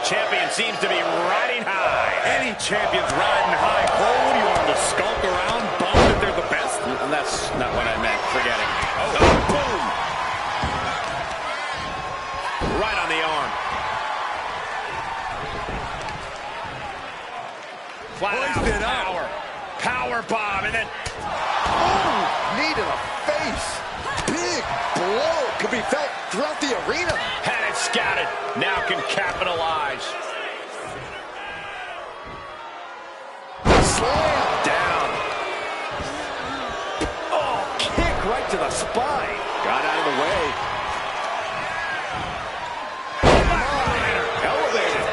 champion seems to be riding high. Any champion's riding high. Cole, what do you want them to skulk around, bum that they're the best? That's not what I meant. Forget it. Oh, boom! Right on the arm. Flat Hoisted out up. power bomb, and then Ooh, knee to the face. Big blow. Could be felt throughout the arena. had it scouted. Now can capitalize. Slam down. Oh, kick right to the spine. Got out of the way. Elevated.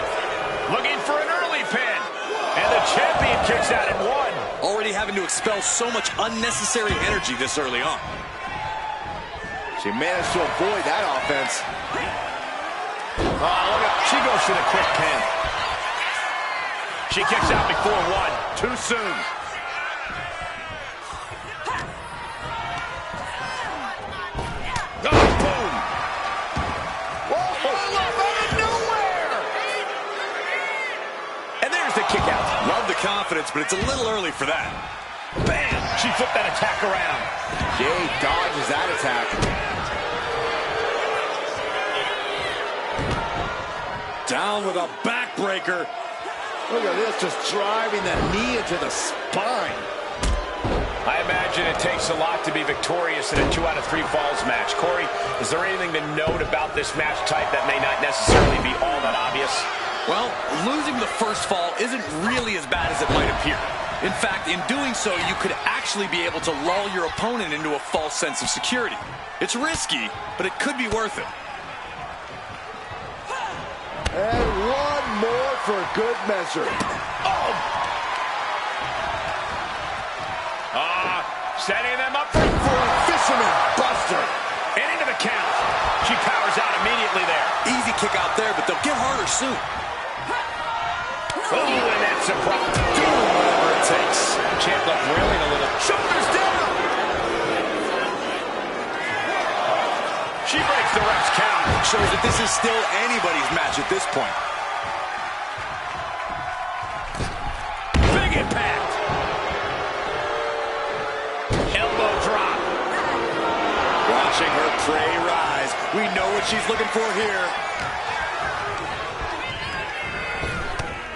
Looking for an early pin. And the champion kicks out at one. Already having to expel so much unnecessary energy this early on. She managed to avoid that offense. Oh, look at, she goes for the quick pin. She kicks out before one. Too soon. Oh, boom. Whoa, out of nowhere. And there's the kick out. Love the confidence, but it's a little early for that. Bam! She flipped that attack around. Jade dodges that attack. Down with a backbreaker. Look at this, just driving the knee into the spine. I imagine it takes a lot to be victorious in a 2 out of 3 falls match. Corey, is there anything to note about this match type that may not necessarily be all that obvious? Well, losing the first fall isn't really as bad as it might appear. In fact, in doing so, you could actually be able to lull your opponent into a false sense of security. It's risky, but it could be worth it. And one more for good measure. Oh! Setting them up for For a fisherman buster. and into the count. She powers out immediately there. Easy kick out there, but they'll get harder soon. Oh, and that's a problem. Doing whatever it takes. Champ left railing a little. Shoulders down. She breaks the ref's count. Shows that this is still anybody's match at this point. Big impact. Elbow drop. Watching her prey rise. We know what she's looking for here.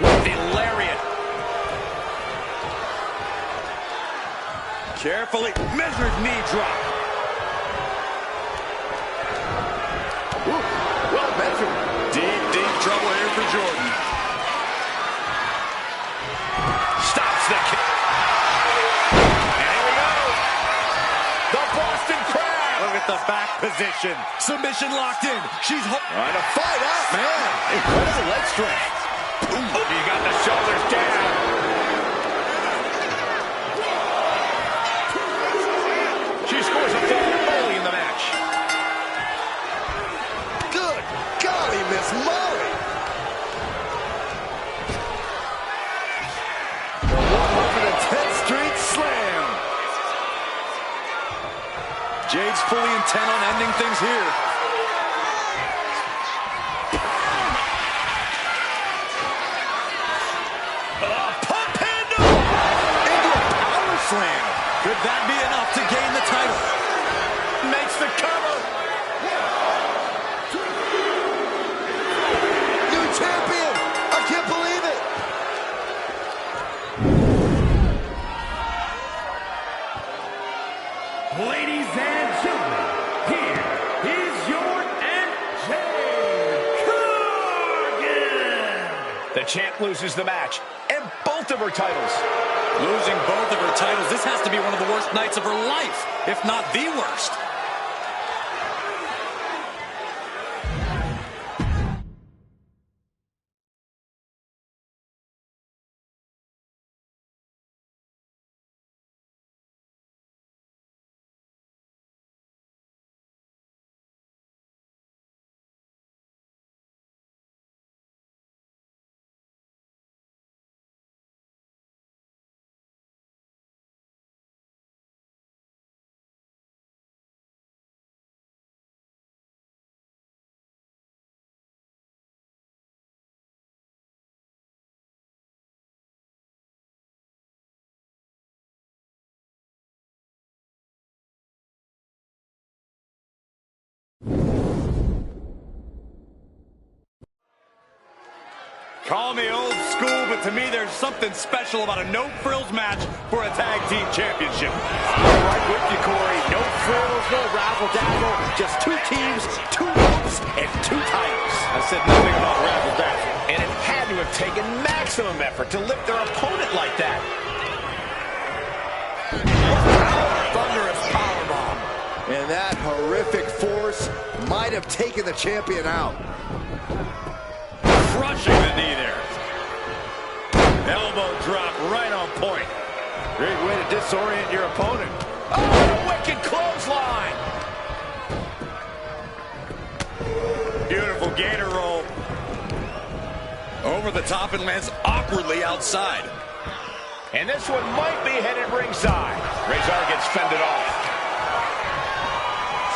The lariat. Carefully measured knee drop. Ooh, well measured. Deep trouble here for Jordan. Stops the kick. And here we go. The Boston Crab. Look at the back position. Submission locked in. She's Trying to fight out, man. Incredible leg strength. You got the shoulders down. She scores a fall early in the match. Good golly, Miss Molly. The 110th Street Slam. Jade's fully intent on ending things here. Pump handle. Into a power slam. Could that be enough to gain the title? Makes the cover. New champion. I can't believe it. Ladies and gentlemen, here is your Corgan. The champ loses the match and both of her titles. Losing both of her titles, this has to be one of the worst nights of her life, if not the worst. Call me old school, but to me there's something special about a no-frills match for a tag team championship. I'm right with you, Corey. No frills, no razzle-dazzle. Just two teams, two ropes, and two titles. I said nothing about razzle-dazzle. And it had to have taken maximum effort to lift their opponent like that. Thunderous powerbomb. And that horrific force might have taken the champion out. Crushing the knee there. Elbow drop right on point. Great way to disorient your opponent. Oh, wicked clothesline. Beautiful gator roll. Over the top and lands awkwardly outside. And this one might be headed ringside. Razor gets fended off.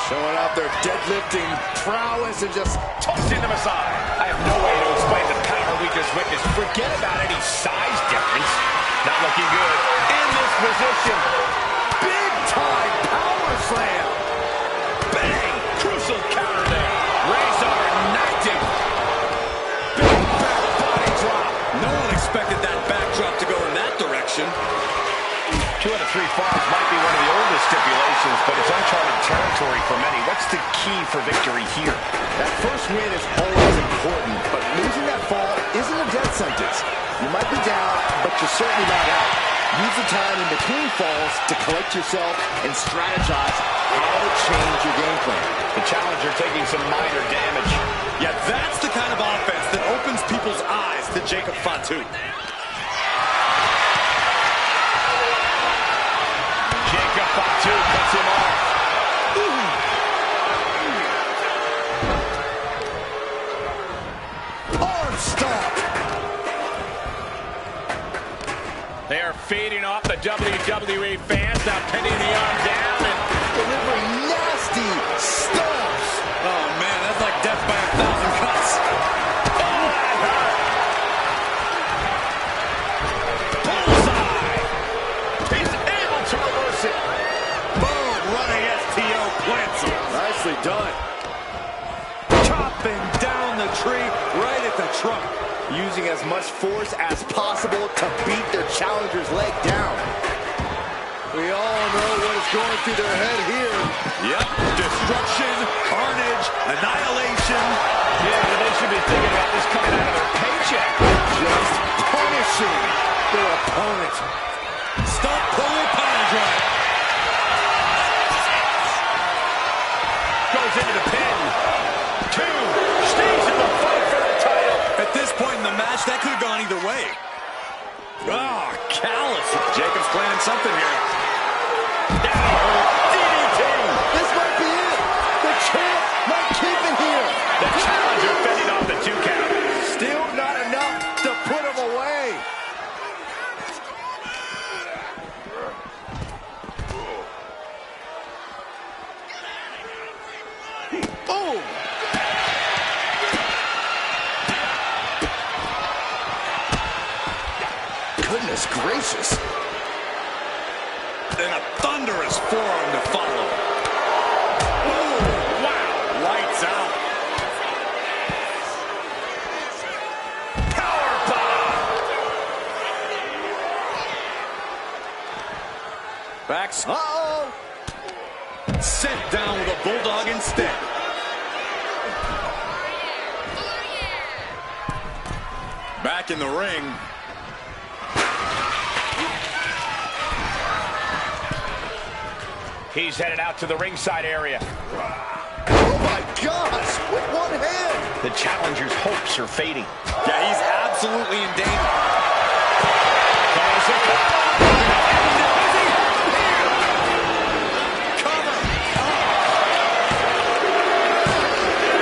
Showing off their deadlifting prowess and just Tossing them aside. I have no way to explain the power we just witnessed. Forget about any size difference. Not looking good. In this position. big time power slam. Bang! Crucial counter there. Razor knocked him. Big back body drop. No one expected that backdrop to go in that direction. 2 out of 3 falls might be one of the oldest stipulations, but it's uncharted territory for many. What's the key for victory here? That first win is always important, but losing that fall isn't a death sentence. You might be down, but you're certainly not out. Use the time in between falls to collect yourself and strategize how to change your game plan. The challenger taking some minor damage. Yeah, that's the kind of offense that opens people's eyes to Jacob Fatu. Jacob Fatu cuts him off. Arm stomp. They are feeding off the WWE fans, now pinning the arm down and Delivering nasty stomps. Oh, man, that's like death by 1,000 cuts. bullseye. He's able to reverse it. Boom, running STO plants him. Nicely done. Chopping down the tree right at the trunk. Using as much force as possible to beat their challenger's leg down. We all know what is going through their head here. Yep, destruction, carnage, annihilation. Yeah, they should be thinking about this coming out of their paycheck. Just punishing their opponent. Stop pulling power drive. Goes into the pin. 2. Stays in the fight for the title. At this point in the match, that could have gone either way. Oh, callous. Jacob's planning something here. DDT. This might be it. The champ might keep it here. The challenger fending off the 2 count. Still not enough to put him away. Boom. Goodness gracious. And a thunderous forearm to follow. Oh, wow. Lights out. Backs. Uh-oh. Sent down with a bulldog instead. Back in the ring. He's headed out to the ringside area. Oh my gosh, with one hand. The challenger's hopes are fading. Yeah, he's absolutely in danger. Cover.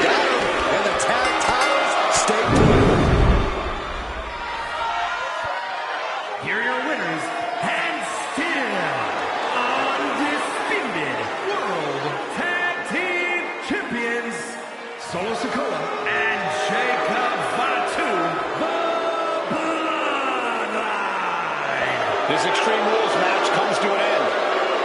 Got him, and the tag titles stay put. Here are your winners, and still undisputed World Tag Team Champions, Solo Sikoa and Jacob Fatu, the Bloodline. This Extreme Rules match comes to an end.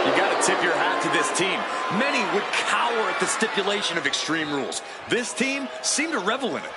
You got to tip your hat to this team. Many would cower at the stipulation of Extreme Rules. This team seemed to revel in it.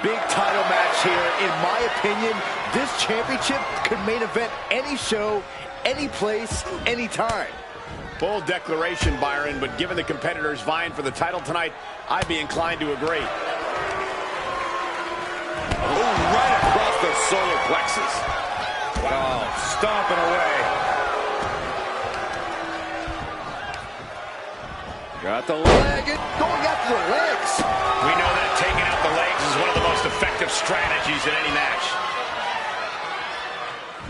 big title match here. In my opinion, this championship could main event any show, any place, anytime. Bold declaration, Byron, but given the competitors vying for the title tonight, I'd be inclined to agree. Oh, right across the solar plexus. Wow, stomping away. Got the leg. Going after the legs. We know that taking out the legs is one of the most effective strategies in any match.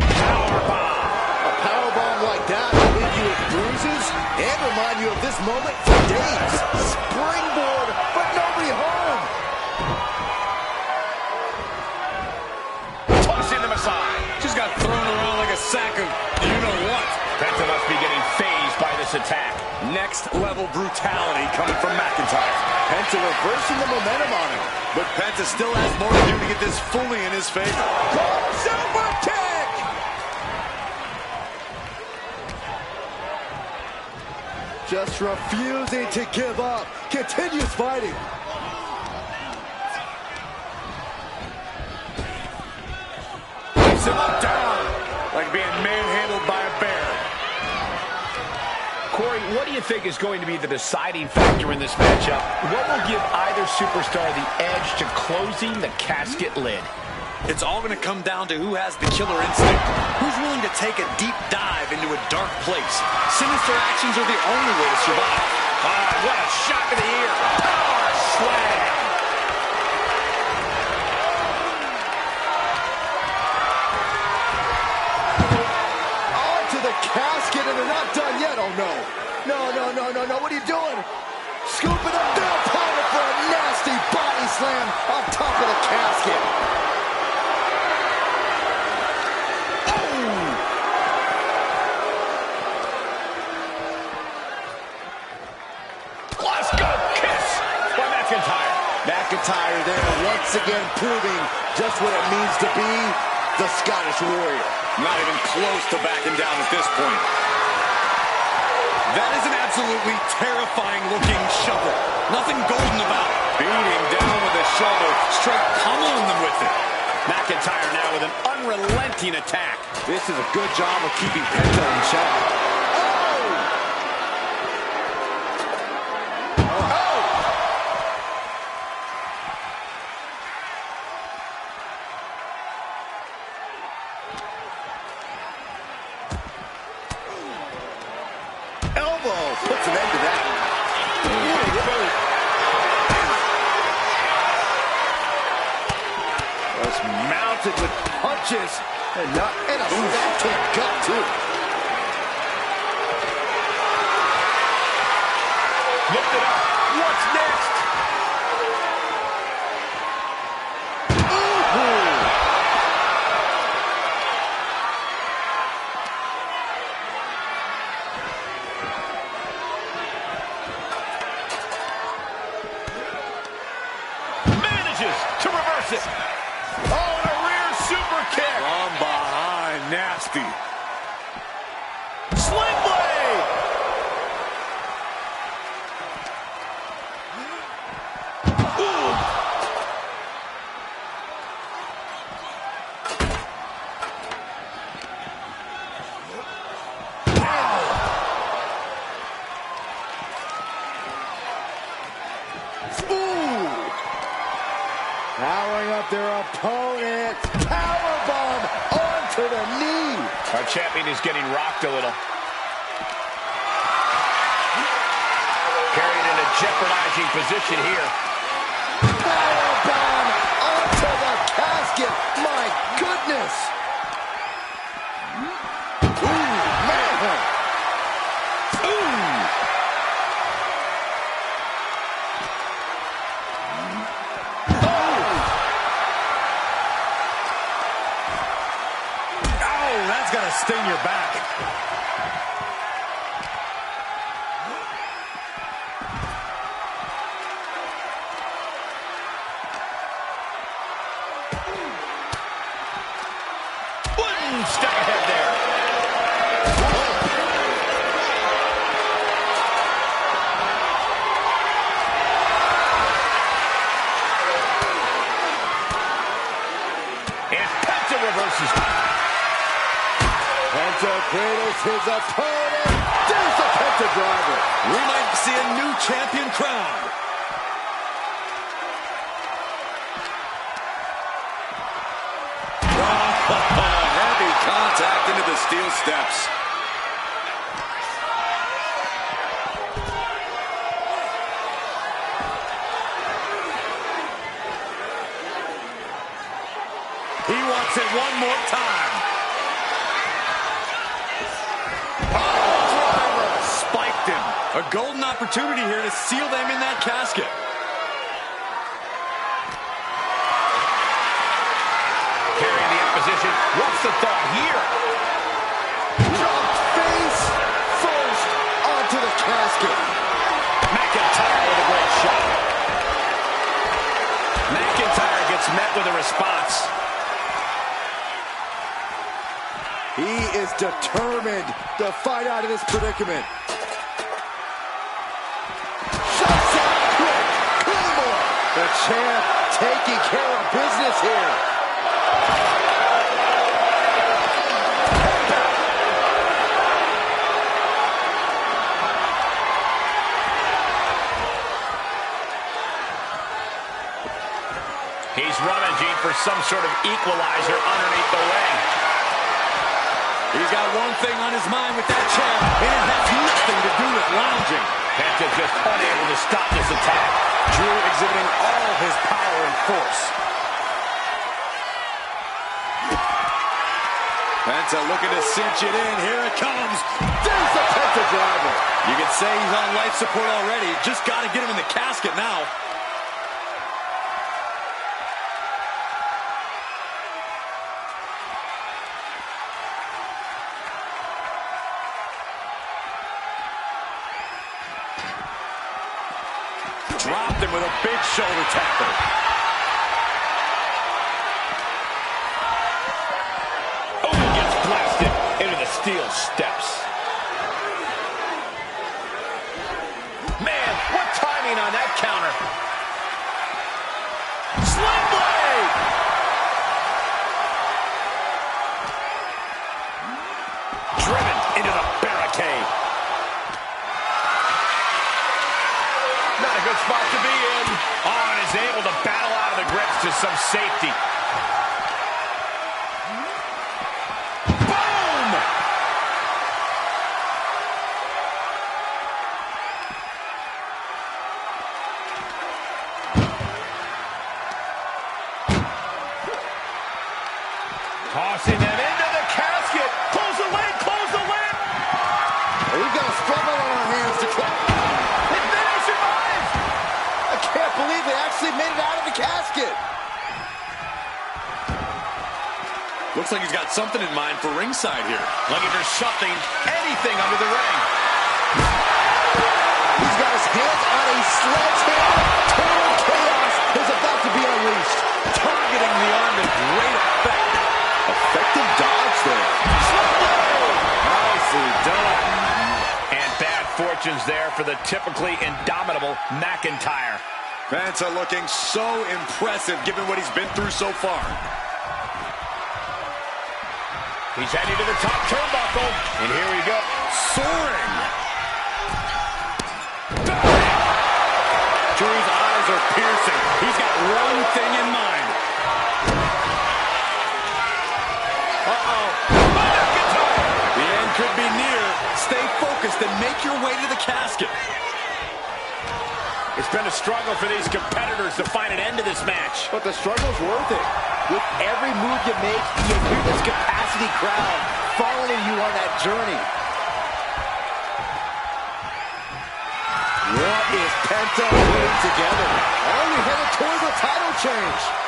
Powerbomb. A powerbomb like that will leave you with bruises and remind you of this moment for days. Springboard, but nobody home. Tossing them aside. Just got thrown around like a sack of you-know-what. Penta must be getting phased by this attack. Next level brutality coming from McIntyre. Penta reversing the momentum on him. But Penta still has more to do to get this fully in his favor. Super kick! Just refusing to give up. Continues fighting. Puts him up down. Like being manhandled by a bear. Corey, what do you think is going to be the deciding factor in this matchup? What will give either superstar the edge to closing the casket lid? It's all going to come down to who has the killer instinct. Who's willing to take a deep dive into a dark place. Sinister actions are the only way to survive. Ah, what a shot to the ear. Power slam. Onto the casket, and they're not done yet. Oh, no. No. What are you doing? Scooping up down, power for a nasty body slam on top of the casket. Let's go. Kiss by McIntyre. McIntyre there once again proving just what it means to be the Scottish Warrior. Not even close to backing down at this point. That is an absolutely terrifying looking shovel. Nothing golden about it. Beating down with a shovel, straight pummeling them with it. McIntyre now with an unrelenting attack. This is a good job of keeping Penta in check. Puts an end to that. Just mounted with punches and a snap to the gut, too. Lift it up. What's next? To reverse it. Oh, and a rear super kick. From behind, nasty. Sling blade. Ooh. Powering up their opponent. Powerbomb onto the knee. Our champion is getting rocked a little. Carried in a jeopardizing position here. Powerbomb onto the casket. My goodness. Ooh, man. Ooh. That's gonna sting your back. One step ahead there. Penta cradles his opponent. There's the Penta driver. We might see a new champion crowned. Heavy contact into the steel steps. He wants it one more time. Driver spiked him. A golden opportunity here to seal them in that casket. Carrying the opposition. What's the thought here? Dropped face first onto the casket. McIntyre with a great shot. McIntyre gets met with a response. He is determined to fight out of this predicament. Shots out quick. Claymore. The champ taking care of business here. He's rummaging for some sort of equalizer underneath the ring. He's got one thing on his mind with that chair, and it has nothing to do with lounging. Penta just unable to stop this attack. Drew exhibiting all his power and force. Penta looking to cinch it in. Here it comes. There's the Penta driver. You could say he's on life support already. Just got to get him in the casket now. Dropped him with a big shoulder tackle. Oh, he gets blasted into the steel steps. Man, what timing on that counter. Sling blade! Driven into the barricade. Not a good spot to be in. Oh, and is able to battle out of the grips to some safety. Boom! Tossing them into the casket. Close the lid, close the lid. We've got a struggle on our hands to close. Can't believe they actually made it out of the casket. Looks like he's got something in mind for ringside here. Looking for something, anything under the ring. He's got his hands on a sledgehammer. Total chaos is about to be unleashed. Targeting the arm to great effect. Effective dodge there. Nicely done. And bad fortunes there for the typically indomitable McIntyre. Penta looking so impressive given what he's been through so far. He's heading to the top turnbuckle. And here we go. Soaring. Drew's eyes are piercing. He's got one thing in mind. Uh-oh. The end could be near. Stay focused and make your way to the casket. It's been a struggle for these competitors to find an end to this match. But the struggle's worth it. With every move you make, you hear this capacity crowd following you on that journey. What is Penta putting together? Only headed towards a title change.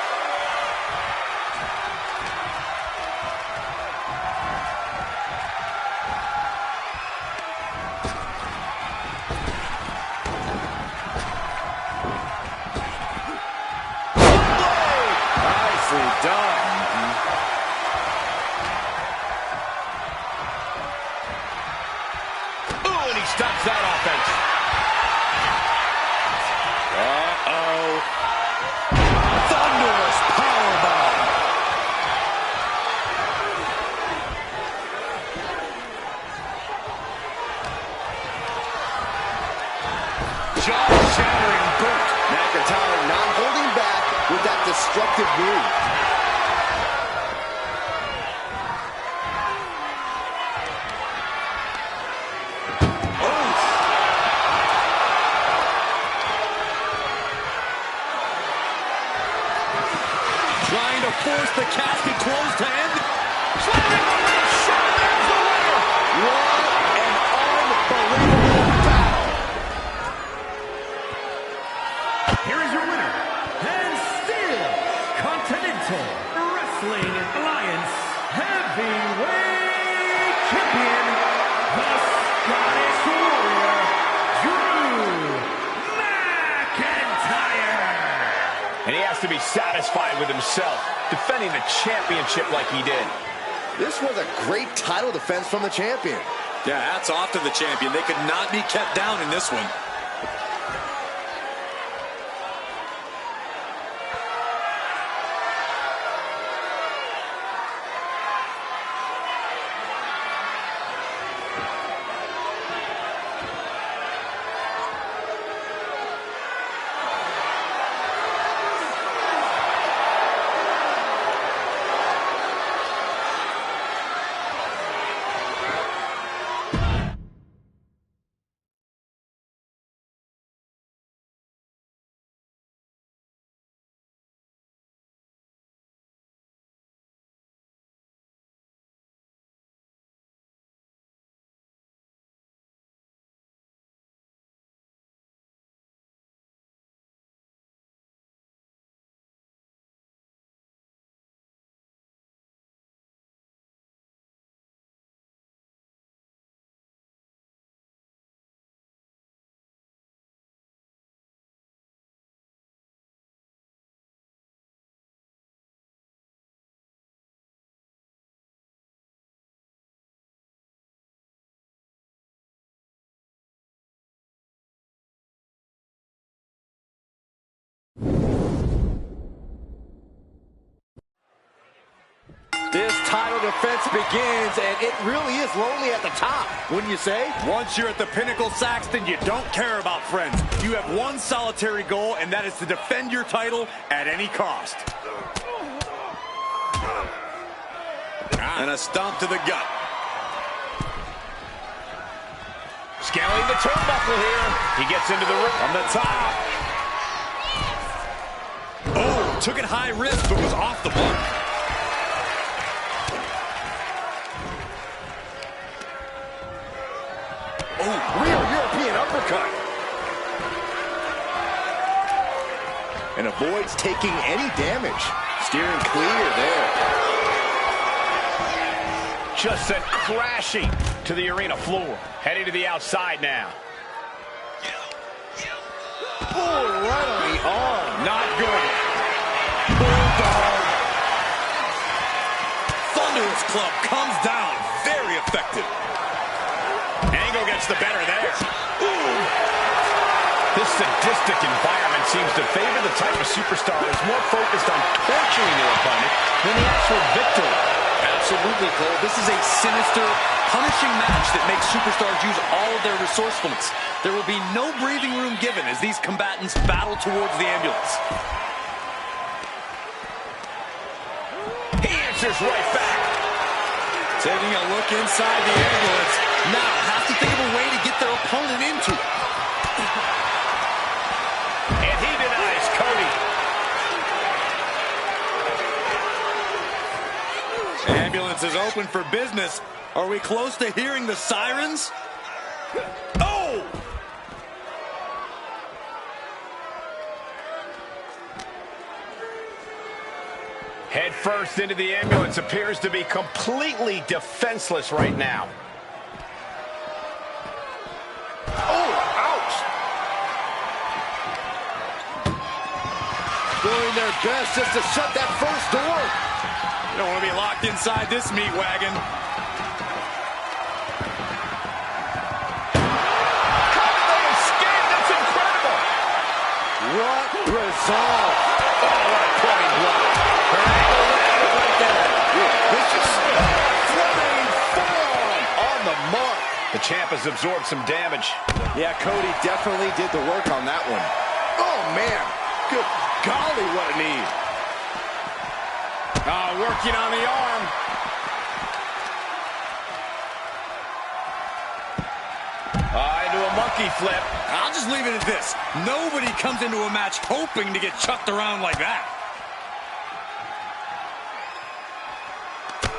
Stops that offense. Uh-oh. Thunderous powerbomb. jaw-shattering boot. McIntyre not holding back with that destructive move. Trying to force the casket closed to end. Slamming the wrist shot. There's the winner. What an unbelievable battle. Here is your winner, and still Continental Wrestling Alliance Heavyweight Champion, the Scottish Warrior, Drew McIntyre. And he has to be satisfied with himself, defending the championship like he did. This was a great title defense from the champion. Yeah, hats off to the champion. They could not be kept down in this one. This title defense begins, and it really is lonely at the top, wouldn't you say? Once you're at the pinnacle, Saxton, you don't care about friends. You have one solitary goal, and that is to defend your title at any cost. And a stomp to the gut. Scaling the turnbuckle here. He gets into the ring. From the top. Oh, took it high risk, but was off the mark. Oh, real European uppercut. And avoids taking any damage. Steering clear there. Just sent crashing to the arena floor. Heading to the outside now. Oh, right on the arm. Not good. Bulldog. Thunderous club comes down. Very effective. Angle gets the better there. Ooh. This sadistic environment seems to favor the type of superstar who's more focused on torturing their opponent than the actual victory. Absolutely, Cole. This is a sinister, punishing match that makes superstars use all of their resourcefulness. There will be no breathing room given as these combatants battle towards the ambulance. He answers right back. Taking a look inside the ambulance. Now have to think of a way to get their opponent into it. And he denies Cody. Ambulance is open for business. Are we close to hearing the sirens? Oh! Head first into the ambulance, appears to be completely defenseless right now. Oh, ouch. Doing their best just to shut that first door. You don't want to be locked inside this meat wagon. How did they escape? That's incredible. What resolve. Oh, what a plumbing blow. Her ankle landed right there. Vicious. Flying forearm on the mark. The champ has absorbed some damage. Yeah, Cody definitely did the work on that one. Oh, man. Good golly, what a knee. Working on the arm. Into a monkey flip. I'll just leave it at this. Nobody comes into a match hoping to get chucked around like that.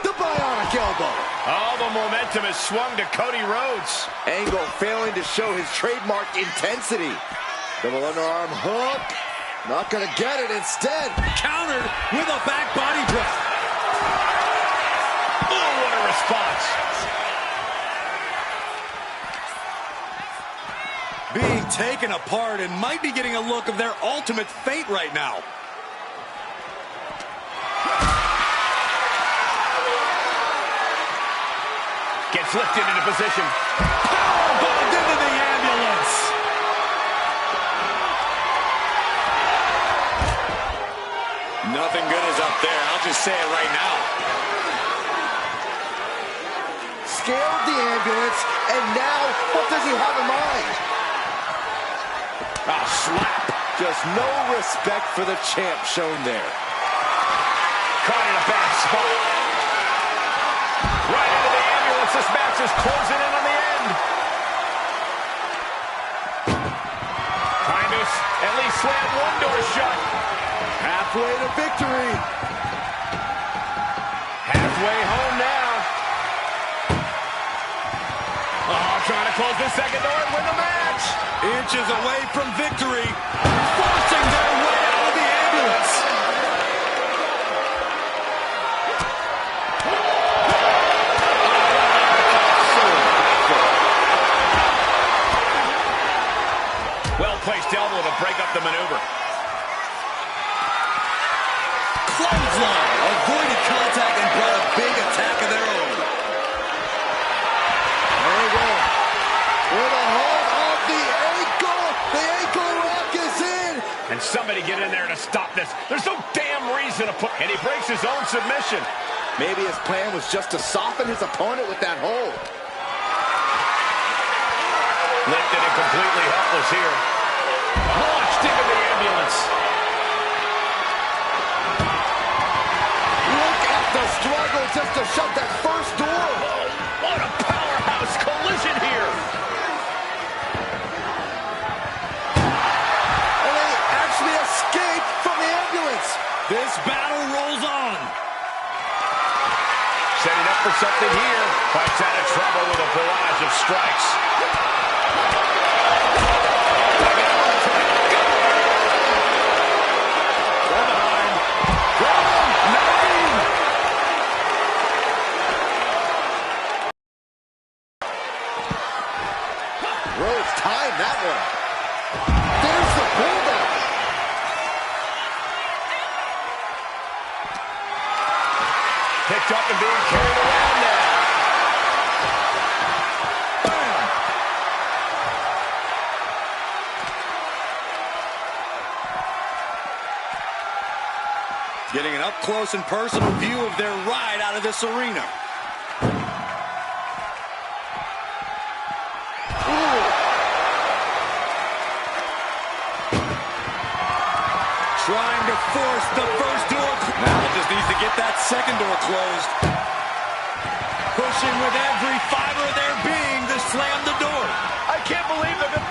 The bionic elbow. All the momentum is swung to Cody Rhodes. Angle failing to show his trademark intensity. Double underarm hook. Not going to get it. Instead, Countered with a back body drop. Oh, what a response. Being taken apart and might be getting a look of their ultimate fate right now. Gets lifted into position. Powerbombed into the ambulance. Nothing good is up there. I'll just say it right now. scaled the ambulance, and now what does he have in mind? A slap. Just no respect for the champ shown there. Caught in a bad spot. Right into the ambulance. This match is closing in on the end. Trying to at least slam one door shut. Halfway to victory. Halfway home now. Trying to close the second door and win the match. Inches away from victory. Forcing their way out of the ambulance. Well-placed elbow to break up the maneuver. Clothesline. Avoided contact and brought a big attack of their own. There we go. With a hold of the ankle lock is in. And somebody get in there to stop this. There's no damn reason to put... And he breaks his own submission. Maybe his plan was just to soften his opponent with that hold. Lifted and completely helpless here. Launched into the ambulance. Look at the struggle just to shut that first door. Oh, what a powerhouse collision here. And they actually escaped from the ambulance. This battle rolls on. Setting up for something here. Fights out of trouble with a barrage of strikes. Rhodes timed that one. There's the pullback. Picked up and being carried around now. Bam. Getting an up-close and personal view of their ride out of this arena. Trying to force the first door. Now just needs to get that second door closed. Pushing with every fiber of their being to slam the door. I can't believe it.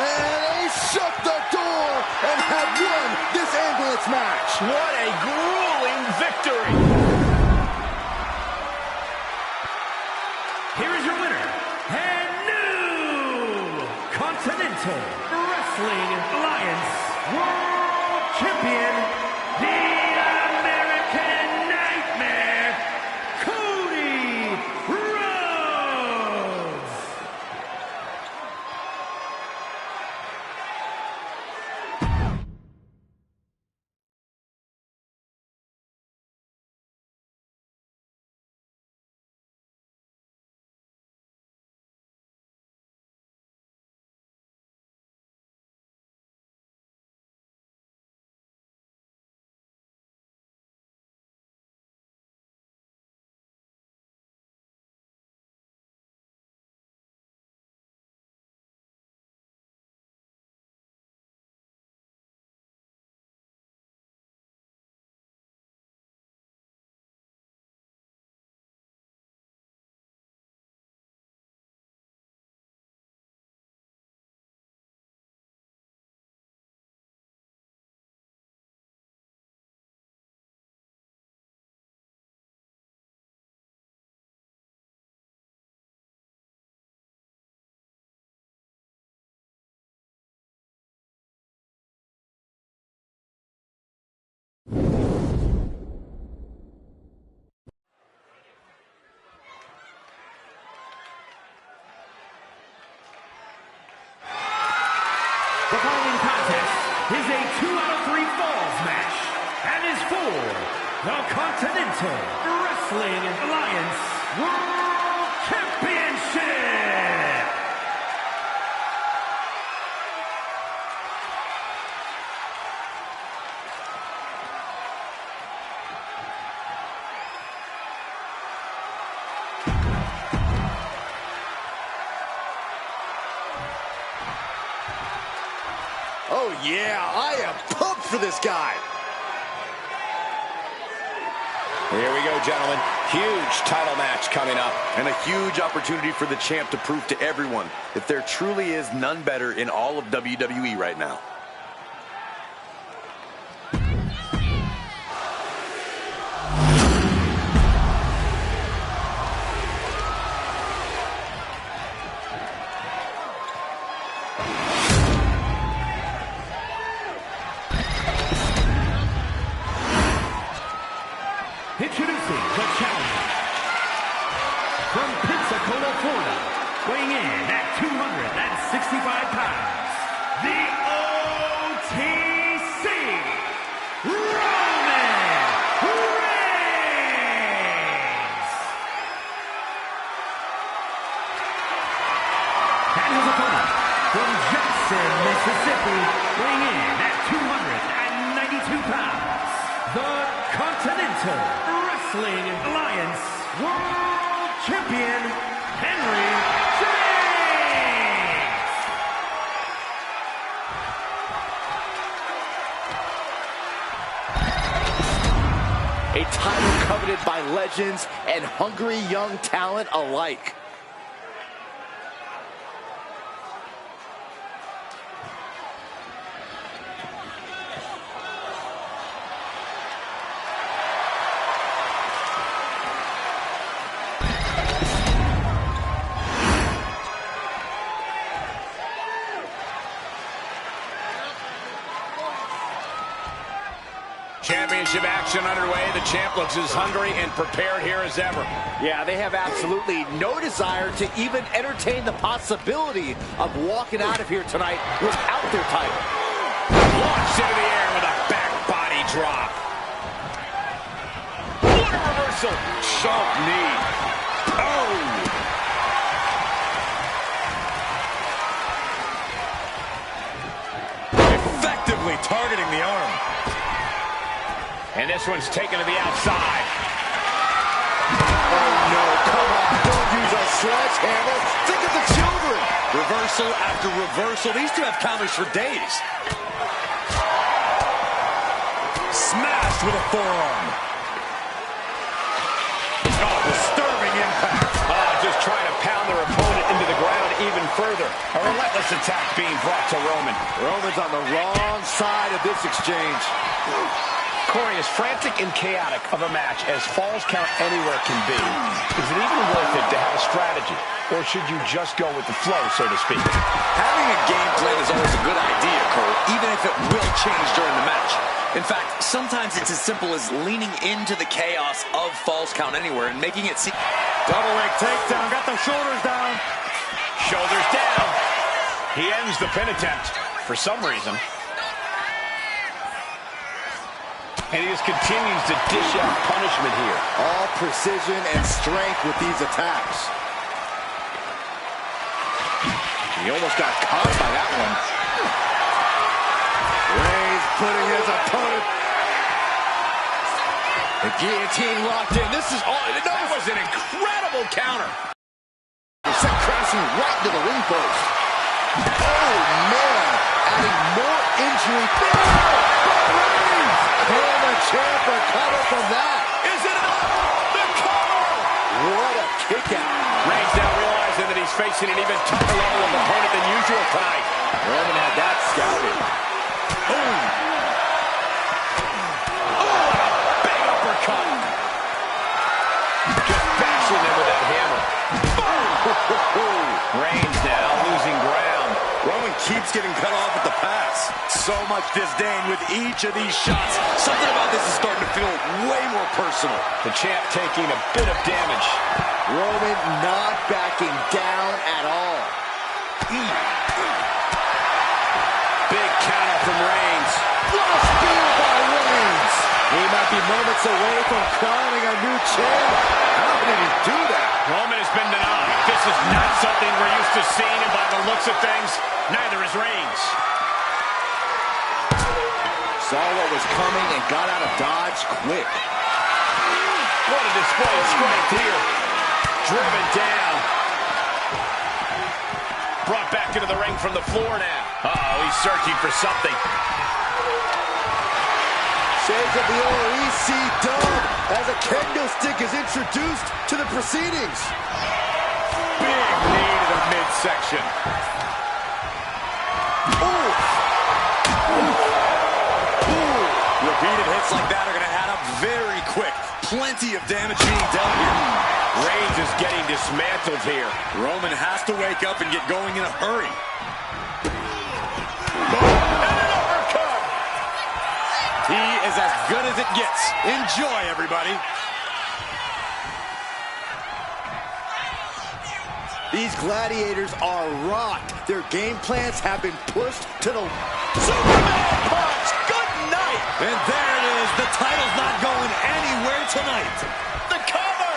And they shut the door and have won this ambulance match. What a grueling victory. Here is your winner, and new Continental Wrestling Alliance World Champion, the the Continental Wrestling Alliance World Championship. Oh yeah, I am pumped for this guy. Here we go, gentlemen. Huge title match coming up. And a huge opportunity for the champ to prove to everyone that there truly is none better in all of WWE right now. Introducing the challenger from Pensacola, Florida, weighing in at 265 pounds, the OTC, Roman Reigns. And his opponent from Jackson, Mississippi, weighing in at 292 pounds, the Continental Wrestling Alliance World Champion, Henry James. A title coveted by legends and hungry young talent alike. Championship action underway. The champ looks as hungry and prepared here as ever. Yeah, they have absolutely no desire to even entertain the possibility of walking out of here tonight without their title. Launched into the air with a back body drop. What a reversal. Sharp knee. Oh! Effectively targeting the arm. And this one's taken to the outside. Oh no, come on, don't use a sledgehammer. Think of the children. Reversal after reversal. These two have counters for days. Smashed with a forearm. Oh, disturbing impact. Just trying to pound their opponent into the ground even further. A relentless attack being brought to Roman. Roman's on the wrong side of this exchange. Corey, as frantic and chaotic of a match as Falls Count Anywhere can be, is it even worth it to have a strategy? Or should you just go with the flow, so to speak? Having a game plan is always a good idea, Cole, even if it will change during the match. In fact, sometimes it's as simple as leaning into the chaos of Falls Count Anywhere and making it seem... Double leg takedown, got the shoulders down. Shoulders down. He ends the pin attempt for some reason. And he just continues to dish out punishment here. All precision and strength with these attacks. He almost got caught by that one. Reigns putting his opponent. The guillotine locked in. This is all. That was an incredible counter. Sent crashing right into the ring post. Oh man, adding more injury. Can the champ recover from that? Is it enough? The cover! What a kick out. Reigns now realizing that he's facing an even tougher level of opponent than usual tonight. Roman had that scouted. Boom! Oh, big uppercut. Just bashing him with that hammer. Boom! Reigns now losing ground. Roman keeps getting cut off at the pass. So much disdain with each of these shots. Something about this is starting to feel way more personal. The champ taking a bit of damage. Roman not backing down at all. Big counter from Reigns. What a spear by Reigns. He might be moments away from crowning a new champ. How did he do that? Roman has been denied. This is not something we're used to seeing, and by the looks of things, neither is Reigns. Saw what was coming and got out of dodge quick. What a display of strength here. Driven down. Brought back into the ring from the floor now. Uh-oh, he's searching for something. Shades of the old EC-Dub as a kendo stick is introduced to the proceedings. Big knee to the midsection. Repeated hits like that are going to add up very quick. Plenty of damage being dealt here. Reigns is getting dismantled here. Roman has to wake up and get going in a hurry. He is as good as it gets. Enjoy, everybody. These gladiators are rocked. Their game plans have been pushed to the Superman punch. Good night. And there it is. The title's not going anywhere tonight. The cover.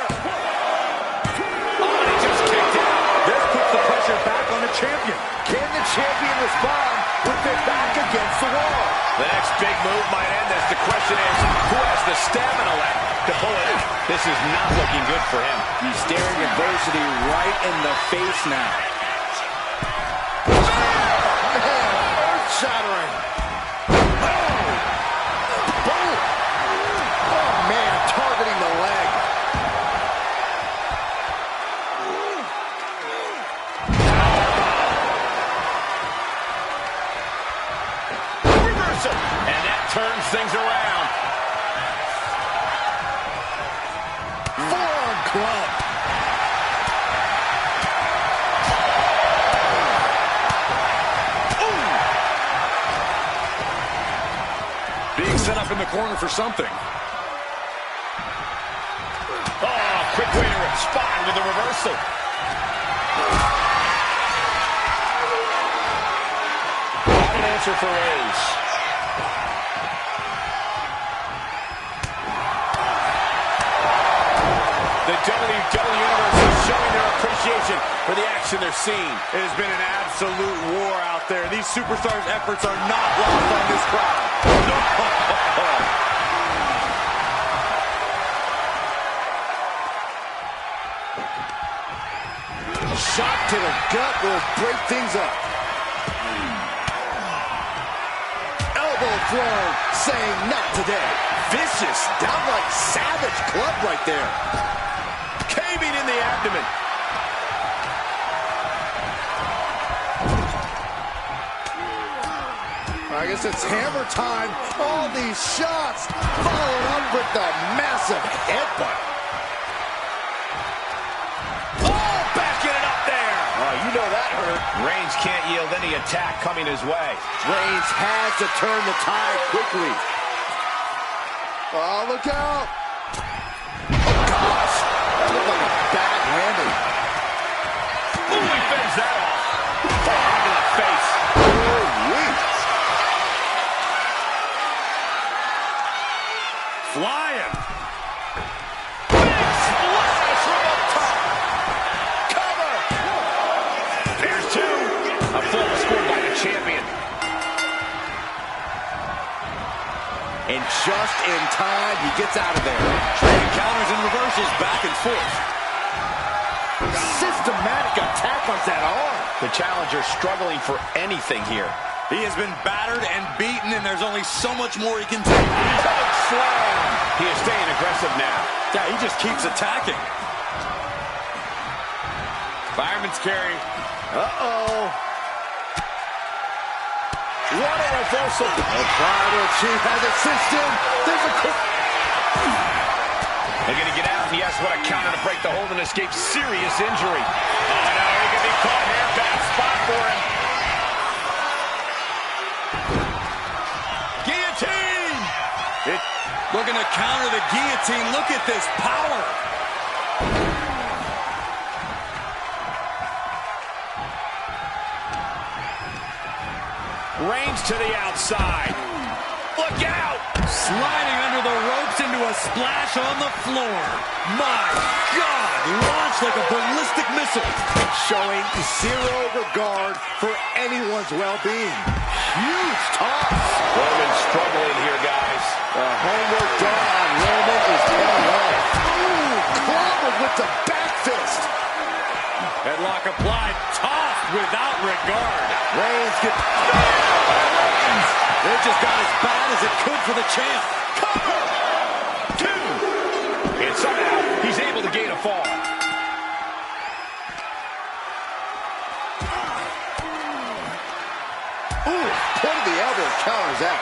Oh, he just kicked out. This puts the pressure back on the champion. Can the champion respond with their back against the wall? The next big move might end this. The question is, who has the stamina left to pull it out? This is not looking good for him. He's staring adversity right in the face now. Earth-shattering. Boom. Oh, man, targeting the leg. Reversal. And that turns things around. Forearm club. Being set up in the corner for something. Oh, quick way to respond with a reversal. Not an answer for Reigns. The WWE Universe is showing their appreciation for the action they're seeing. It has been an absolute war out there. These superstars' efforts are not lost on this crowd. Shot to the gut will break things up. Elbow throw, saying not today. Vicious, downright savage club right there. Caving in the abdomen. I guess it's hammer time. All these shots followed up with the massive headbutt. Oh, backing it up there. Oh, you know that hurt. Reigns can't yield any attack coming his way. Reigns has to turn the tide quickly. Oh, look out. Oh, gosh. That looked like a bad landing. Ooh, he fends that off. Fire to the face. Holy. Flying. Big splash from up top. Cover. There's two. A full score by the champion. And just in time, he gets out of there. Trading counters and reversals back and forth. Systematic attack on that arm. The challenger struggling for anything here. He has been battered and beaten, and there's only so much more he can take. Big slam. He is staying aggressive now. Yeah, he just keeps attacking. Fireman's carry. Uh-oh. What a reversal. The tribal chief has it cinched in. There's a quick... They're going to get out, and yes, what a counter to break the hold and escape serious injury. Oh, no, he could be caught here. Bad spot for him. Guillotine! Looking to counter the guillotine. Look at this power. Reigns to the outside. Look out! Sliding under the splash on the floor. My God, launched like a ballistic missile. Showing zero regard for anyone's well-being. Huge toss. Roman's struggling here, guys. The homework done on Roman is paying off. Ooh, clobbered with the back fist. Headlock applied, tossed without regard. Reigns gets... It just got as bad as it could for the champ. Cover! 2. And somehow, he's able to gain a fall. Ooh, point of the elbow counters that.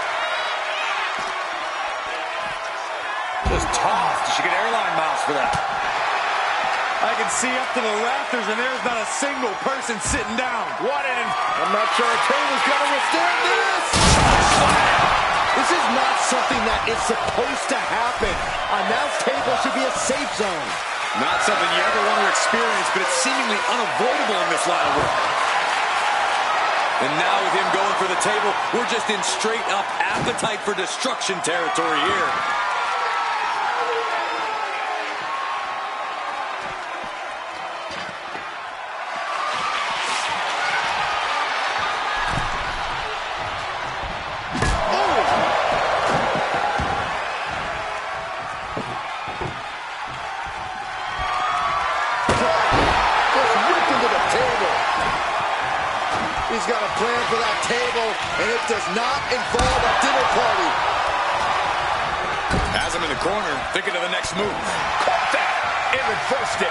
Just tossed. She get airline miles for that. I can see up to the rafters, and there's not a single person sitting down. What in? I'm not sure our table's gonna withstand this. This is not something that is supposed to happen. Announce table should be a safe zone. Not something you ever want to experience, but it's seemingly unavoidable in this line of work. And now with him going for the table, we're just in straight-up appetite for destruction territory here. He's got a plan for that table, and it does not involve a dinner party. Has him in the corner, thinking of the next move. Caught that and reversed it.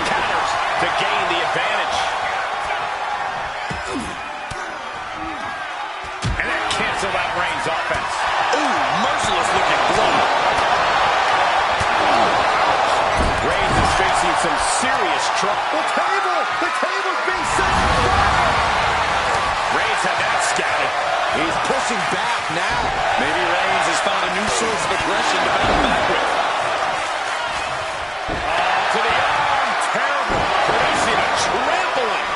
Counters to gain the advantage. And that canceled out Reigns' offense. Ooh, merciless looking blow. Reigns is facing some serious trouble. The table's being set on fire. Reigns had that scouted. He's pushing back now. Maybe Reigns has found a new source of aggression to battle back with. To the arm. Terrible. Releasing a trampling.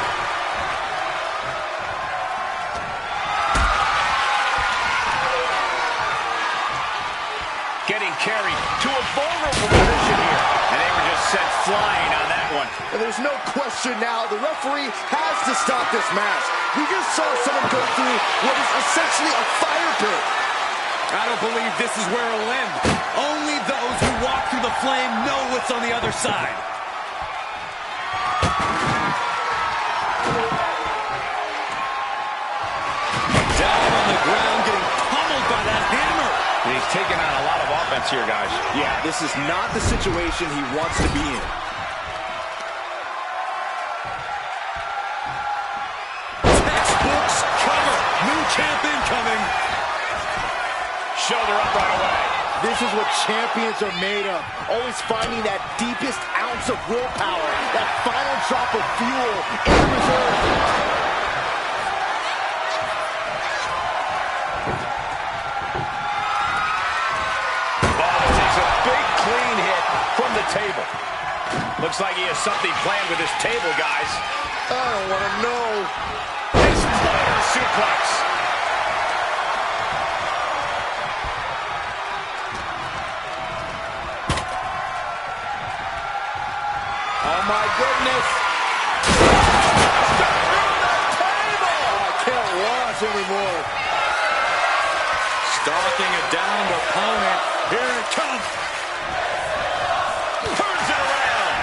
Getting carried to a vulnerable position here. And they were just sent flying on that one. And there's no question now, the referee has to stop this match. We just saw someone go through what is essentially a fire pit. I don't believe this is where it'll end. Only those who walk through the flame know what's on the other side. Down on the ground, getting pummeled by that hammer. And he's taking on a lot of offense here, guys. Yeah, this is not the situation he wants to be in. Textbooks cover. New champ incoming. Shoulder up right away. This is what champions are made of. Always finding that deepest ounce of willpower, that final drop of fuel in reserve. Table. Looks like he has something planned with this table, guys. I don't want to know. Exploder suplex. Oh my goodness. I can't watch anymore. Stalking a downed opponent. Here it comes. Turns it around.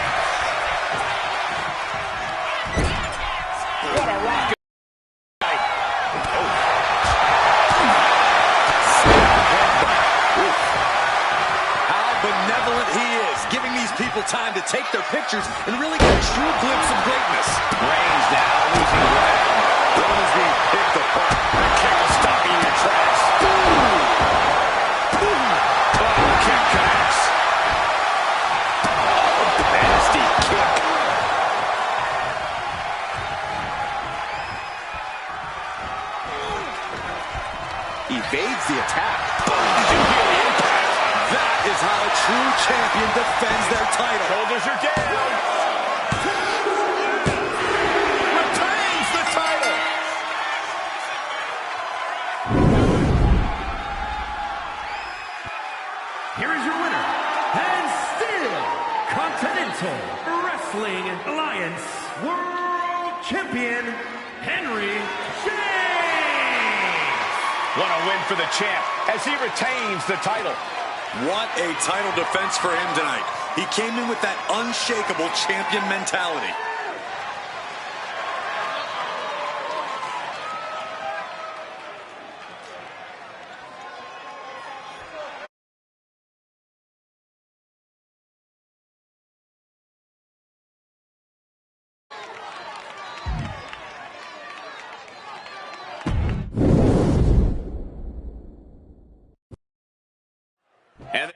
What a rocket. How benevolent he is, giving these people time to take their pictures and really get a true glimpse of greatness. Reigns now losing ground. Roman's being picked apart. That kick will stop you in your tracks. Kick connects. Nasty kick. Evades the attack. Did you feel the impact? That is how a true champion defends their title. Shoulders are down. Retains the title. here is your winner, and still Continental Wrestling Alliance World Champion, Henry James. What a win for the champ as he retains the title. What a title defense for him tonight. He came in with that unshakable champion mentality. And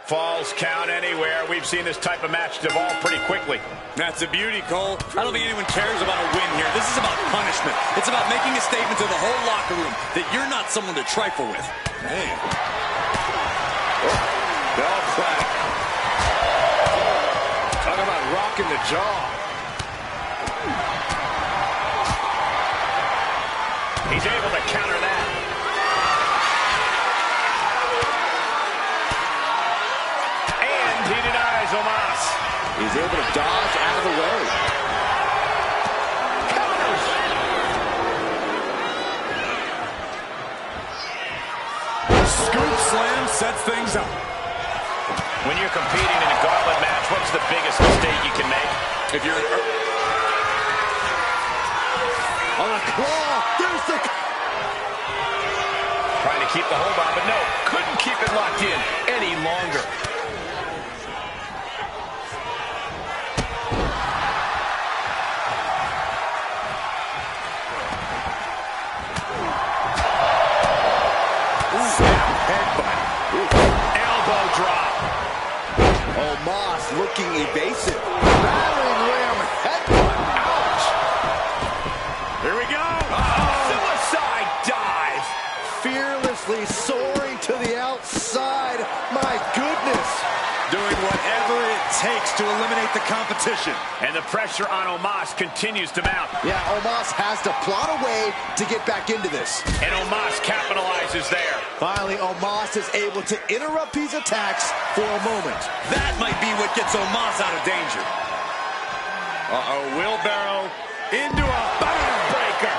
falls count anywhere. We've seen this type of match devolve pretty quickly. That's a beauty, Cole. I don't think anyone cares about a win here. This is about punishment. It's about making a statement to the whole locker room that you're not someone to trifle with. Man. Bell clap. Talk about rocking the jaw. He's able to counter that. And he denies Omos. He's able to dodge out of the way. Counters. Scoop slam sets things up. When you're competing in a gauntlet match, what's the biggest mistake you can make? If you're on a claw, there's the... Trying to keep the hold on, but no, couldn't keep it locked in any longer. Elbow drop. Omos looking evasive. Battering ram headbutt. Ouch. to eliminate the competition. And the pressure on Omos continues to mount. Yeah, Omos has to plot a way to get back into this. And Omos capitalizes there. Finally, Omos is able to interrupt these attacks for a moment. That might be what gets Omos out of danger. Uh-oh, wheelbarrow into a backbreaker.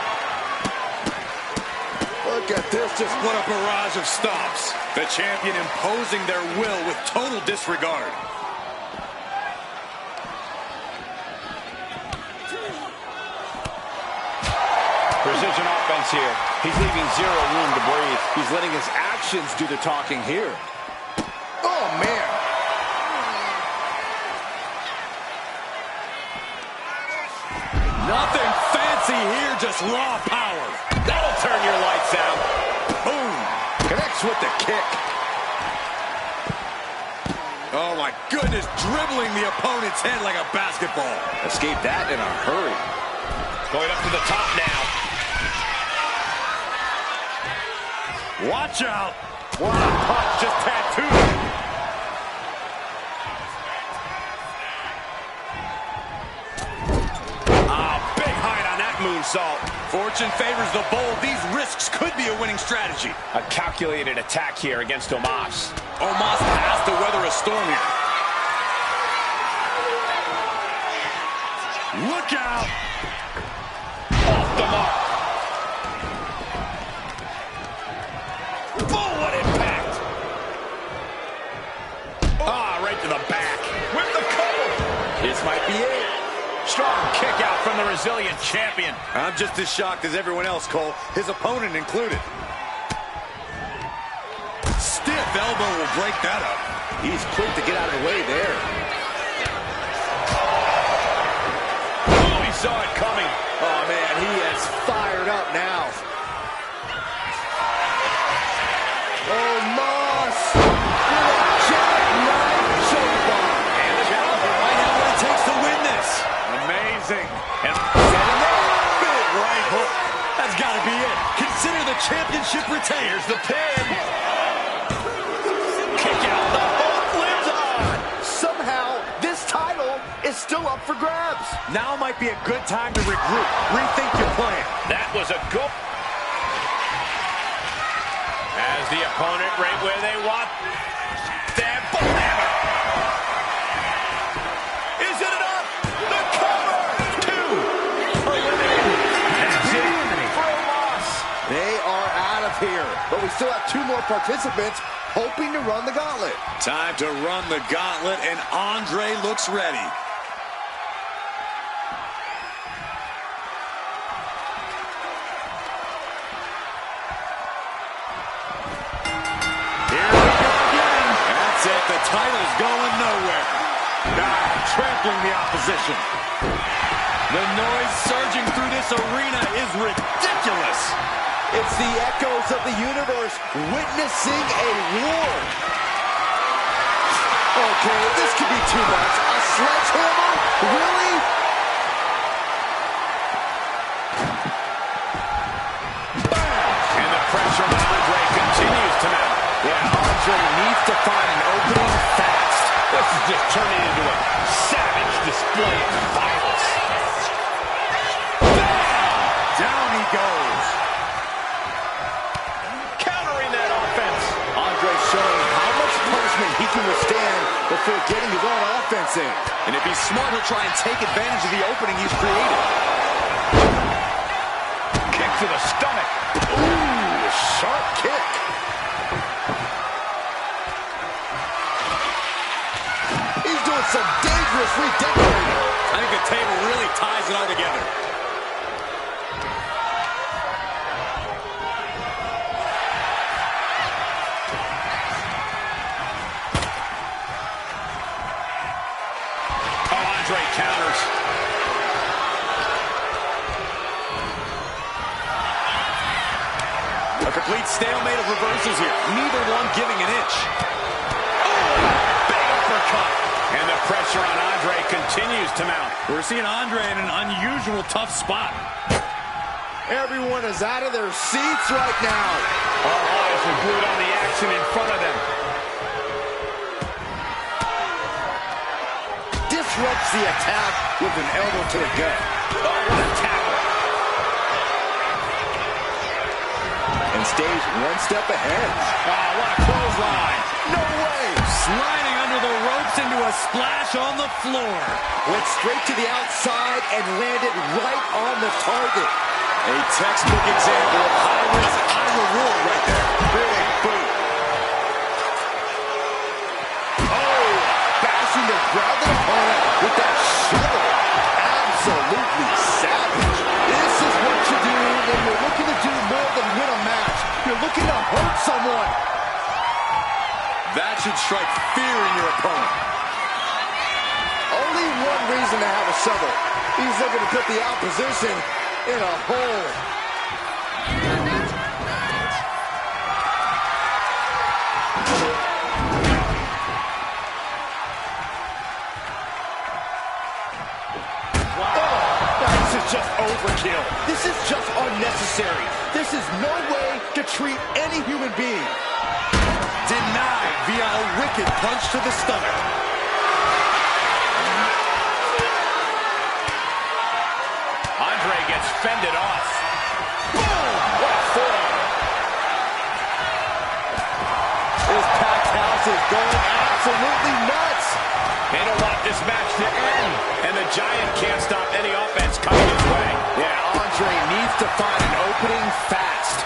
Look at this, just What a barrage of stops. The champion imposing their will with total disregard. Precision offense here. He's leaving zero room to breathe. he's letting his actions do the talking here. Oh, man. Nothing fancy here, just raw power. That'll turn your lights out. Boom. Connects with the kick. Oh, my goodness, dribbling the opponent's head like a basketball. Escaped that in a hurry. Going up to the top now. Watch out. What a punch, just tattooed. Big height on that moonsault. Fortune favors the bold. These risks could be a winning strategy. A calculated attack here against Omos. Omos has to weather a storm here. Look out. Off the mark. Oh, what impact. Right to the back. With the cover. This might be it. Strong kick out from the resilient champion. I'm just as shocked as everyone else, Cole, his opponent included. Stiff elbow will break that up. He's quick to get out of the way there. Oh, he saw it coming. Oh, man, he is fired up now. Omos with a jackknife chokebomb. And the challenger Might have what it takes to win this. amazing. And Big right hook. That's got to be it. Consider the championship retained. here's the pin. Kick out. The hope lives on. Somehow, this title is still up for grabs. Now might be a good time to regroup. Rethink your plan. That was a go. As the opponent right where they want. That hammer. Is it enough? The cover. 2. Eliminated. That's it for Omos. They are out of here, but we still have 2 more participants hoping to run the gauntlet. Time to run the gauntlet, and Andre looks ready. Here we go again. That's it. The title's going nowhere. Trampling the opposition. The noise surging through this arena is ridiculous. It's the echoes of the universe witnessing a war. Okay, this could be too much. A sledgehammer? Really? Bam! And the pressure on Andre continues to mount. Yeah, Andre needs to find an opening fast. This is just turning into a savage display of violence. Down he goes. Countering that offense. Andre showing how much punishment he can withstand before getting his own offense in. And if he's smart, he'll try and take advantage of the opening he's created. Kick to the stomach. Ooh, a sharp kick. He's doing some dangerous redecorating. I think the table really ties it all together. Andre counters. A complete stalemate of reversals here. Neither one giving an inch. Big uppercut. And the pressure on Andre continues to mount. We're seeing Andre in an unusual tough spot. Everyone is out of their seats right now. All eyes are glued on the action in front of them. disrupts the attack with an elbow to the gut. Oh, what a tackle. And stays one step ahead. Oh, what a clothesline. No way! Sliding under the ropes into a splash on the floor. Went straight to the outside and landed right on the target. A textbook example of high risk, high reward right there. Big boot. Oh, bashing the grounded opponent with that shovel. Absolutely savage. This is what you do when you're looking to do more than win a match. You're looking to hurt someone. That should strike fear in your opponent. Only one reason to have a shovel. He's looking to put the opposition in a hole. This is just overkill. This is just unnecessary. This is no way to treat any human being. Denied via a wicked punch to the stomach. Andre gets fended off. Boom! What a forearm. This packed house is going absolutely nuts. They don't want this match to end. And the Giant can't stop any offense coming his way. Yeah, Andre needs to find an opening fast.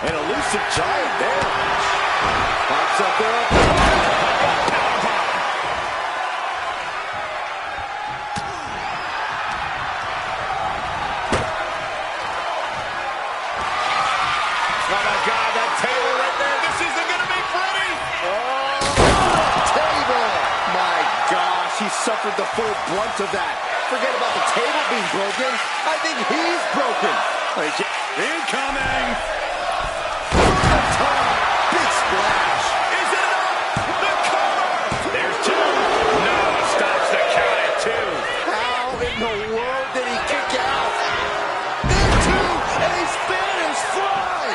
An elusive Giant there. Pops up there. Oh my God, that table right there. This isn't going to be pretty. Table! My gosh, he suffered the full brunt of that. Forget about the table being broken. I think he's broken. Incoming! Big splash. Is it enough? The cover. There's two. No, stops the count at two. How in the world did he kick out? Then two, and he Spanish fly.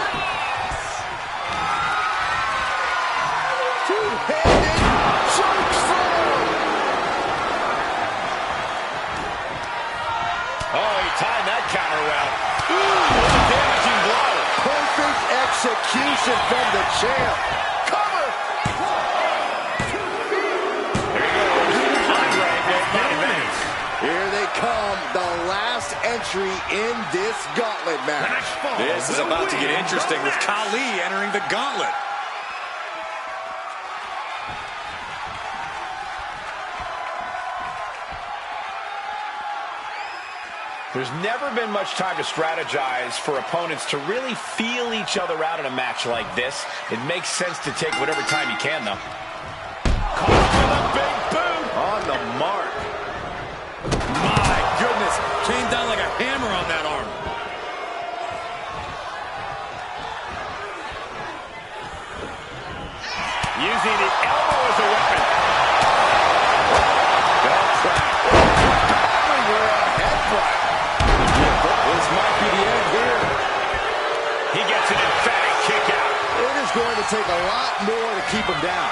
Two-handed choke slam. Oh, he timed that counter well. Ooh, what a damaging blow. Perfect execution from the champ. Cover. There he goes. Andre goes main event. Here they come, the last entry in this gauntlet match. This is about to get interesting with Khali entering the gauntlet. There's never been much time to strategize for opponents to really feel each other out in a match like this. It makes sense to take whatever time you can, though. Caught with a big boot. On the mark. My goodness, came down like a hammer on that arm. Using the elbow as a weapon. Bell trap. Over a head flap. This might be the end here. He gets an emphatic kick out. It is going to take a lot more to keep him down.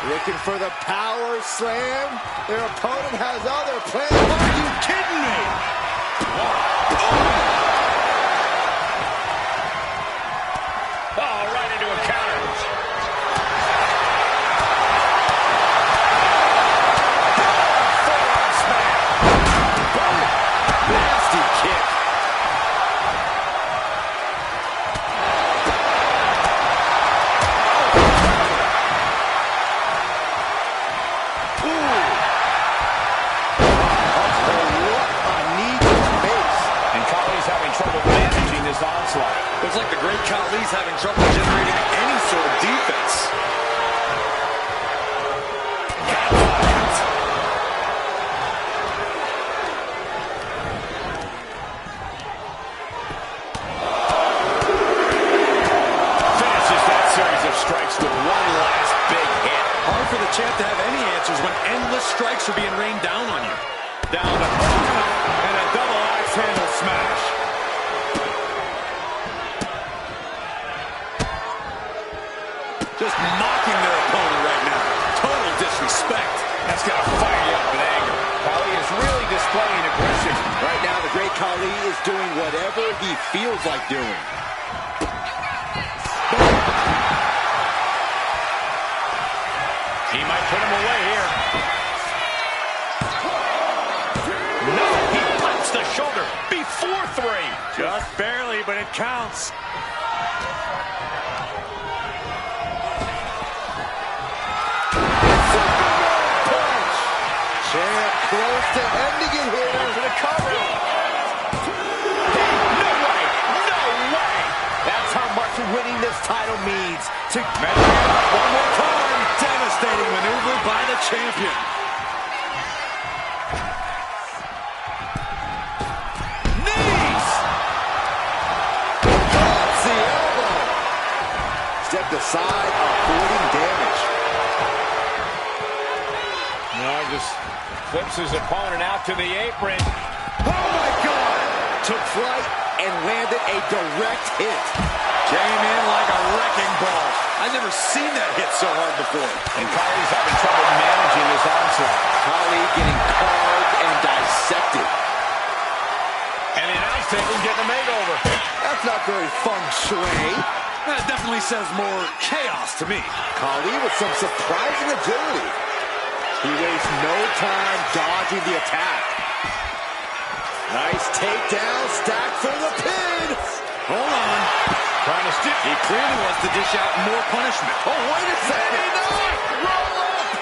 Looking for the power slam. Their opponent has other plans. Are you kidding me? Oh, right into a counter. Forearm smash. Boom. Nasty kick. Onslaught. Looks like the great Khali's having trouble generating any sort of defense. Finishes that series of strikes with one last big hit. Hard for the champ to have any answers when endless strikes are being rained down on you. Down to and a double axe handle smash. Just mocking their opponent That's going to fire you up with anger. Khali is really displaying aggression. Right now, the great Khali is doing whatever he feels like doing. He might put him away here. No, he pops the shoulder before 3. Just barely, but it counts. Champ close to ending it here. There's a cover. No way. No way. That's how much winning this title means. One more time. Devastating maneuver by the champion. Knees. Drops the elbow. Stepped aside, avoiding damage. No, just flips his opponent out to the apron. Oh my God! Took flight and landed a direct hit. Came in like a wrecking ball. I've never seen that hit so hard before. And Khali's having trouble managing his onslaught. Khali getting carved and dissected. And the announce table getting a makeover. That's not very feng shui. That definitely says more chaos to me. Khali with some surprising agility. He wastes no time dodging the attack. Nice takedown, stacked for the pin. Hold on. Trying to stick. He clearly wants to dish out more punishment. Oh, wait a second. Roll up.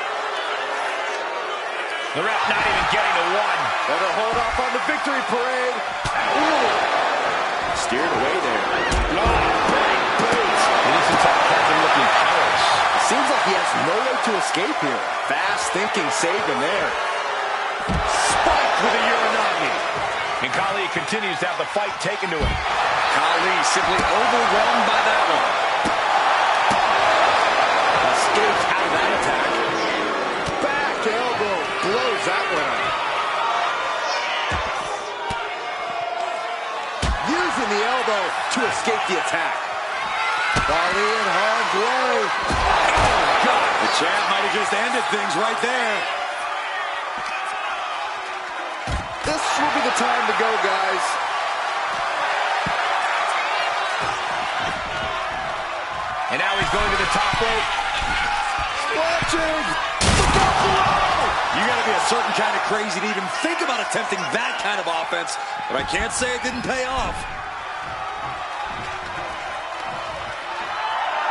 The ref not even getting to 1. Better hold off on the victory parade. Ooh. Steered away there. Oh, big boots. And this entire captain looking powerless. Seems like he has no way to escape here. Fast thinking saved him there. Spiked with a Uranagi. And Khali continues to have the fight taken to him. Khali simply overwhelmed by that one. Escaped out of that attack. Back elbow blows that one up. Using the elbow to escape the attack. Khali in harm's way. Oh, God. The champ might have just ended things right there. This will be the time to go, guys. And now he's going to the top rope. Watching. Look out below. You got to be a certain kind of crazy to even think about attempting that kind of offense, but I can't say it didn't pay off.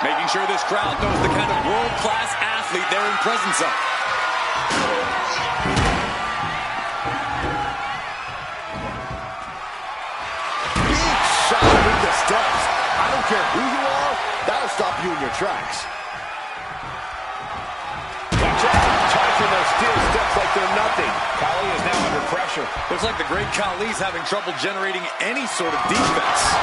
Making sure this crowd knows the kind of world-class athlete they're in presence of. Big shot with the steps. I don't care who you are, that'll stop you in your tracks. Watch out. Tossing those steel steps like they're nothing. Khali is now under pressure. Looks like the great Khali's having trouble generating any sort of defense.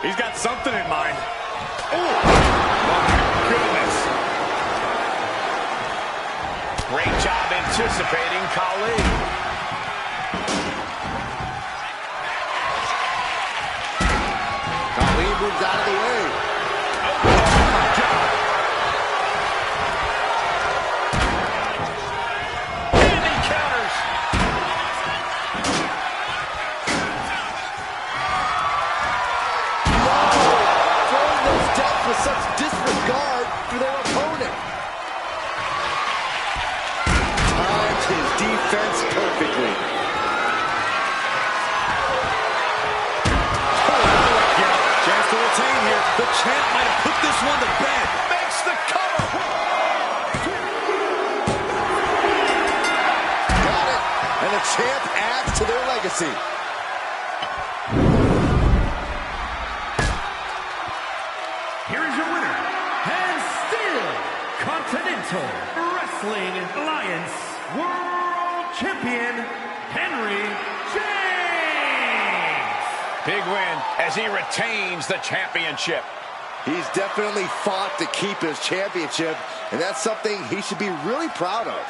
He's got something in mind. Oh, my goodness. Great job anticipating Khali. Khali moves out of the way. Oh, my God. And he counters. Throwing those steps with such disregard for their opponent. Timed his defense perfectly. Chance to retain here. The champ might have put this one to bed. Makes the cover. Got it. And the champ adds to their legacy. Here is your winner, and still Continental Wrestling Alliance World Champion, Henry James. Big win as he retains the championship. He's definitely fought to keep his championship, and that's something he should be really proud of.